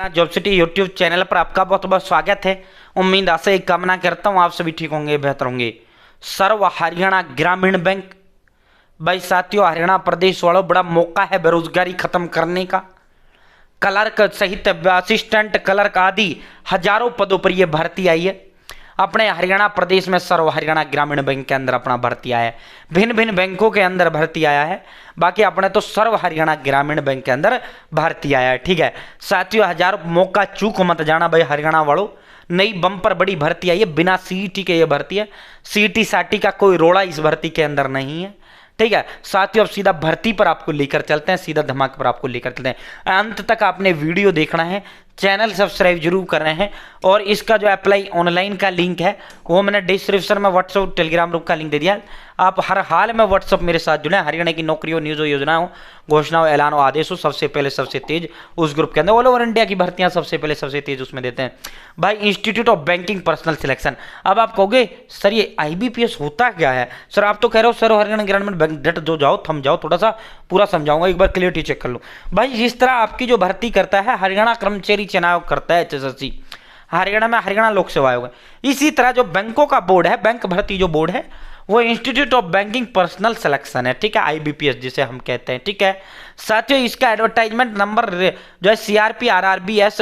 Haryana job city YouTube channel पर आपका बहुत बहुत स्वागत है। उम्मीद आशा एक कामना करता हूँ आप सभी ठीक होंगे, बेहतर होंगे। सर्व हरियाणा ग्रामीण बैंक भाई साथियों, हरियाणा प्रदेश वालों, बड़ा मौका है बेरोजगारी खत्म करने का। क्लर्क सहित असिस्टेंट क्लर्क आदि हजारों पदों पर यह भर्ती आई है। अपने हरियाणा प्रदेश में सर्व हरियाणा ग्रामीण बैंक के अंदर अपना भर्ती आया है। भिन्न भिन्न बैंकों के अंदर भर्ती आया है, बाकी अपने तो सर्व हरियाणा ग्रामीण बैंक के अंदर भर्ती आया है। ठीक है साथियों, हजार मौका चूक मत जाना भाई हरियाणा वालों। नई बम्पर बड़ी भर्ती आई है, बिना सीईटी के ये भर्ती है। सीईटी साटी का कोई रोड़ा इस भर्ती के अंदर नहीं है। ठीक है साथियों, अब सीधा भर्ती पर आपको लेकर चलते हैं, सीधा धमाके पर आपको लेकर चलते हैं। अंत तक आपने वीडियो देखना है, चैनल सब्सक्राइब जरूर कर रहे हैं। और इसका जो अप्लाई ऑनलाइन का लिंक है वो मैंने डिस्क्रिप्शन में व्हाट्सएप टेलीग्राम ग्रुप का लिंक दे दिया। आप हर हाल में व्हाट्सएप मेरे साथ जुड़े। हरियाणा की नौकरियों, न्यूज़, योजनाओं, घोषणाओं, ऐलान, आदेशों सबसे पहले सबसे तेज उस ग्रुप के अंदर। ऑल ओवर इंडिया की भर्तियां सबसे पहले सबसे तेज उसमें देते हैं भाई। Institute of banking personal selection. अब आप कहोगे सर ये IBPS होता क्या है? सर आप तो कह रहे हो सर हरियाणा ग्रामीण बैंक, डट जो जाओ थम जाओ, थोड़ा सा पूरा समझाऊंगा, एक बार क्लियरिटी चेक कर लो भाई। जिस तरह आपकी जो भर्ती करता है हरियाणा कर्मचारी चयन आयोग करता है HSSC, हरियाणा में हरियाणा लोक सेवा आयोग, इसी तरह जो बैंकों का बोर्ड है, बैंक भर्ती जो बोर्ड है वो institute of banking personal selection है। ठीक है, IBPS जिसे हम कहते हैं। ठीक है साथियों, इसका एडवर्टाइजमेंट नंबर जो है CRP RRBS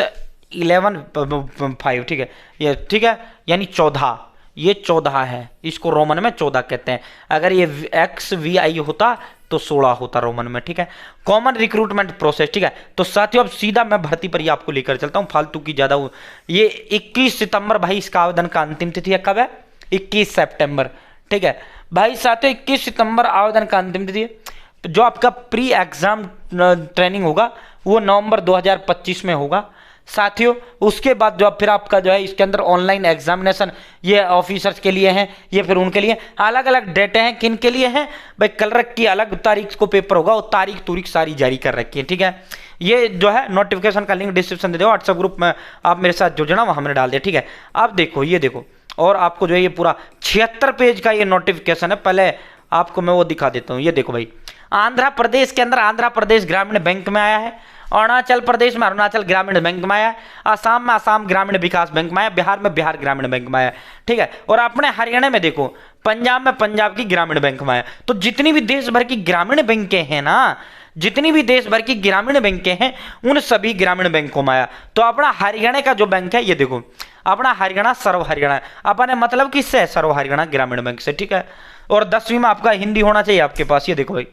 11/5। ठीक है ये, ठीक है यानी 14, ये 14 है, इसको रोमन में 14 कहते हैं। अगर ये XVI होता तो 16 होता रोमन में। ठीक है, कॉमन रिक्रूटमेंट प्रोसेस। ठीक है तो साथियों, अब सीधा मैं भर्ती पर ही आपको लेकर चलता हूं, फालतू की ज्यादा। ये 21 सितंबर भाई इसका आवेदन का अंतिम तिथि है। कब है? 21 सितंबर। ठीक है भाई साथियों, 21 सितंबर आवेदन का अंतिम तिथि है। जो आपका प्री एग्जाम ट्रेनिंग होगा वो नवंबर 2025 में होगा साथियों। उसके बाद जो फिर आपका जो है इसके अंदर ऑनलाइन एग्जामिनेशन, ये ऑफिसर्स के लिए हैं, ये फिर उनके लिए अलग अलग डेटे हैं। किन के लिए हैं भाई? क्लर्क की अलग तारीख को पेपर होगा, वो तारीख सारी जारी कर रखी है। ठीक है, ये जो है नोटिफिकेशन का लिंक डिस्क्रिप्शन दे दो, व्हाट्सएप ग्रुप में आप मेरे साथ जुड़ जाना, वहाँ हमने डाल दिया। ठीक है, आप देखो, ये देखो, और आपको जो है ये पूरा 76 पेज का ये नोटिफिकेशन है। पहले आपको मैं वो दिखा देता हूँ, ये देखो भाई। आंध्र प्रदेश के अंदर आंध्र प्रदेश ग्रामीण बैंक में आया है, अरुणाचल प्रदेश में अरुणाचल ग्रामीण बैंक में आया, असम में असम ग्रामीण विकास बैंक में आया, बिहार में बिहार ग्रामीण बैंक में आया। ठीक है, और अपने हरियाणा में देखो, पंजाब में पंजाब की ग्रामीण बैंक में आया। तो जितनी भी देश भर की ग्रामीण बैंकें हैं ना, जितनी भी देश भर की ग्रामीण बैंकें हैं, उन सभी ग्रामीण बैंकों में आया। तो अपना हरियाणा का जो बैंक है, ये देखो, अपना हरियाणा सर्व हरियाणा, अपने मतलब किससे है? सर्व हरियाणा ग्रामीण बैंक से। ठीक है, और 10वीं में आपका हिंदी होना चाहिए आपके पास। ये देखो भाई,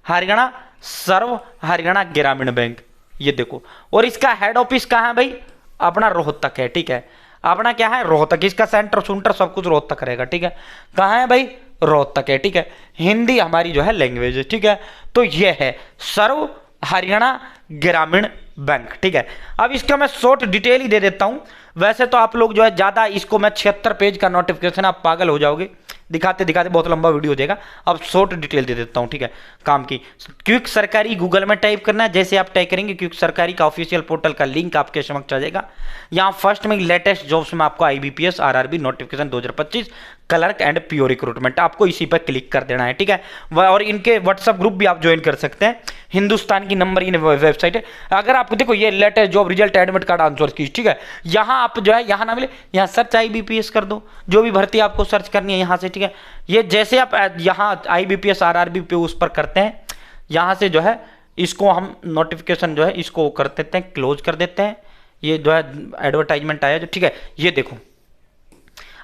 हरियाणा सर्व हरियाणा ग्रामीण बैंक, ये देखो। और इसका हेड ऑफिस कहाँ है भाई? अपना रोहतक है। ठीक है, अपना क्या है? रोहतक। इसका सेंटर सुंटर सब कुछ रोहतक रहेगा। ठीक है, कहाँ है भाई? रोहतक है। ठीक है, हिंदी हमारी जो है लैंग्वेज है। ठीक है, तो ये है सर्व हरियाणा ग्रामीण बैंक। ठीक है, अब इसका मैं शॉर्ट डिटेल ही दे देता हूं। वैसे तो आप लोग जो है ज्यादा इसको, मैं 76 पेज का नोटिफिकेशन, आप पागल हो जाओगे, दिखाते दिखाते बहुत लंबा वीडियो हो जाएगा। अब शॉर्ट डिटेल दे देता हूं। ठीक है, काम की क्विक सरकारी गूगल में टाइप करना है। जैसे आप टाइप करेंगे क्विक सरकारी का ऑफिशियल पोर्टल का लिंक आपके समक्ष आ जाएगा। यहाँ फर्स्ट में लेटेस्ट जॉब्स में आपको IBPS RRB notification 2025 clerk and PO recruitment, आपको इसी पर क्लिक कर देना है। ठीक है, और इनके व्हाट्सएप ग्रुप भी आप ज्वाइन कर सकते हैं। हिंदुस्तान की नंबर इन वेबसाइट है। अगर आपको देखो ये latest job result admit card answer की, ठीक है, यहाँ आप जो है, यहाँ ना मिले, यहाँ सर्च IBPS कर दो, जो भी भर्ती आपको सर्च करनी है यहाँ से। ठीक है, ये जैसे आप यहाँ IBPS RRB पे उस पर करते हैं, यहाँ से जो है इसको हम नोटिफिकेशन जो है इसको कर देते हैं, क्लोज कर देते हैं। ये जो है एडवर्टाइजमेंट आया जो, ठीक है, ये देखो,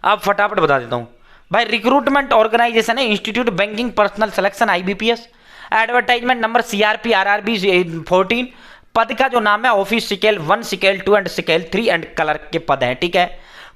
आप फटाफट बता देता हूँ भाई। रिक्रूटमेंट ऑर्गेनाइजेशन है institute banking personal selection IBPS, advertisement number CRP RRB 14। पद का जो नाम है office scale 1, scale 2 and scale 3 and clerk के पद हैं। ठीक है,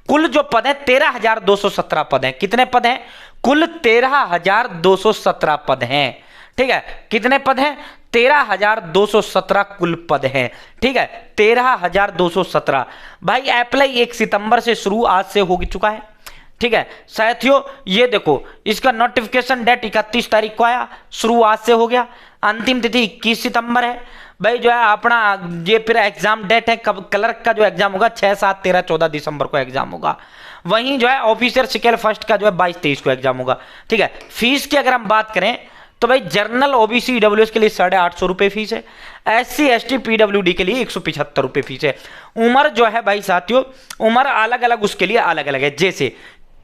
कुल जो पद है 13,217 पद हैं। कितने पद हैं? कुल 13,217 पद हैं। ठीक है, कितने पद हैं? 13,217 कुल पद हैं। ठीक है, 13,217 भाई। अप्लाई 1 सितंबर से शुरू, आज से हो चुका है। ठीक है साथियों, ये देखो, इसका नोटिफिकेशन डेट 31 तारीख को आया, शुरुआत से हो गया। अंतिम तिथि 21 सितंबर है भाई। जो है अपना ये फिर एग्जाम डेट है, कब क्लर्क का जो एग्जाम होगा 6, 7, 13, 14 दिसंबर को एग्जाम होगा। वहीं जो है ऑफिसर स्केल फर्स्ट का जो है 22, 23 को एग्जाम होगा। ठीक है, फीस की अगर हम बात करें तो भाई जनरल ओबीसी ईडब्ल्यूएस के लिए 850 रुपये फीस है, SC ST PWD के लिए 175 रुपये फीस है। उम्र जो है भाई साथियों, उम्र अलग अलग उसके लिए अलग अलग है। जैसे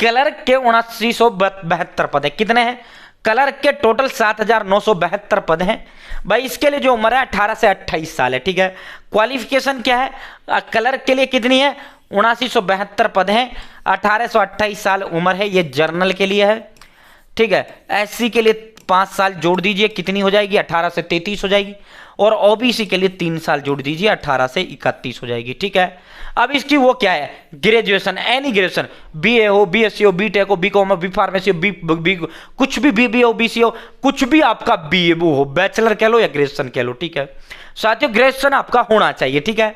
क्लर्क के 7972 पद है, कितने हैं क्लर्क के टोटल 7972 पद हैं भाई। इसके लिए जो उम्र है 18 से 28 साल है, ठीक है। क्वालिफिकेशन क्या है, क्लर्क के लिए कितनी है 7972 पद हैं, 18 से 28 साल उम्र है, ये जर्नल के लिए है, ठीक है। SC के लिए 5 साल जोड़ दीजिए, कितनी हो जाएगी 18 से 33 हो जाएगी, और OBC के लिए 3 साल जोड़ दीजिए, 18 से 31 हो जाएगी, ठीक है। अब इसकी वो क्या है ग्रेजुएशन, एनी ग्रेजुएशन, BA हो, BSc हो, BTech हो, BCom हो, B.Pharmacy हो, B कुछ भी, BBA हो, BC हो, कुछ भी आपका BA हो, बैचलर कह लो या ग्रेजुएशन कह लो, ठीक है। साथियों ग्रेजुएशन आपका होना चाहिए, ठीक है।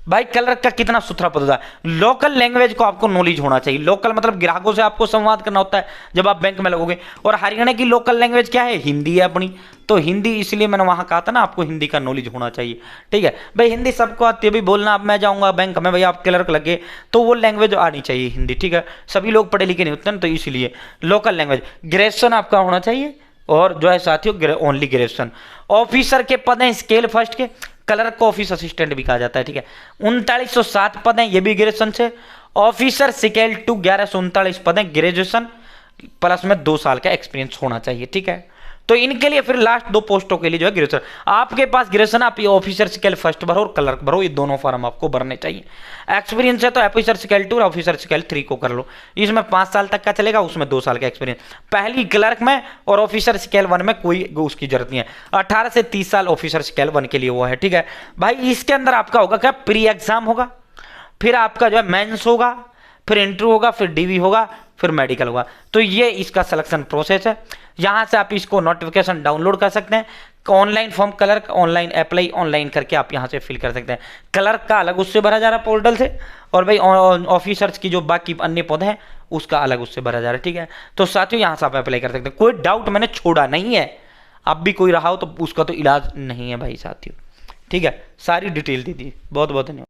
भाई क्लर्क का कितना सुथरा पद होता है। लोकल लैंग्वेज को आपको नॉलेज होना चाहिए। लोकल मतलब ग्राहकों से आपको संवाद करना होता है जब आप बैंक में लगोगे, और हरियाणा की लोकल लैंग्वेज क्या है हिंदी है अपनी, तो हिंदी, इसलिए मैंने वहां कहा था ना आपको हिंदी का नॉलेज होना चाहिए, ठीक है भाई। हिंदी सबको आती है भी बोलना, अब मैं जाऊंगा बैंक में भाई आप क्लर्क लगे तो वो लैंग्वेज आनी चाहिए हिंदी, ठीक है। सभी लोग पढ़े लिखे नहीं होते ना, तो इसलिए लोकल लैंग्वेज, ग्रेजुएशन आपका होना चाहिए, और जो है साथियों ओनली ग्रेजुएशन। ऑफिसर के पद हैं स्केल फर्स्ट के, क्लर्क को ऑफिस असिस्टेंट भी कहा जाता है, ठीक है। 3907 पद हैं, ये भी ग्रेजुएशन से। ऑफिसर स्केल 2 1139 पद हैं, ग्रेजुएशन प्लस में 2 साल का एक्सपीरियंस होना चाहिए, ठीक है। तो इनके लिए फिर लास्ट 2 पोस्टों के लिए जो है ग्रेजुएशन, आपके पास ग्रेजुएशन, आप ये ऑफिसर स्केल फर्स्ट भरो और क्लर्क भरो, ये दोनों फॉर्म आपको भरने चाहिए। एक्सपीरियंस है तो ऑफिसर स्केल 2 और ऑफिसर स्केल 3 को कर लो, इसमें 5 साल तक का चलेगा, उसमें 2 साल का एक्सपीरियंस। पहली क्लर्क में और ऑफिसर स्केल 1 में कोई उसकी जरूरत नहीं है। 18 से 30 साल ऑफिसर स्केल 1 के लिए वो है, ठीक है भाई। इसके अंदर आपका होगा क्या, प्री एग्जाम होगा, फिर आपका जो है मेंस होगा, फिर इंटरव्यू होगा, फिर DV होगा, फिर मेडिकल होगा। तो ये इसका सिलेक्शन प्रोसेस है। यहां से आप इसको नोटिफिकेशन डाउनलोड कर सकते हैं। Online form clerk online apply online करके आप यहां से फिल कर सकते हैं। क्लर्क का अलग उससे भरा जा रहा है पोर्टल से, और भाई ऑफिसर्स की जो बाकी अन्य पद हैं उसका अलग उससे भरा जा रहा है, ठीक है। तो साथियों यहां से आप अप्लाई कर सकते हैं। कोई डाउट मैंने छोड़ा नहीं है, अब भी कोई रहा हो तो उसका तो इलाज नहीं है भाई साथियों, ठीक है। सारी डिटेल दे दी, बहुत बहुत धन्यवाद।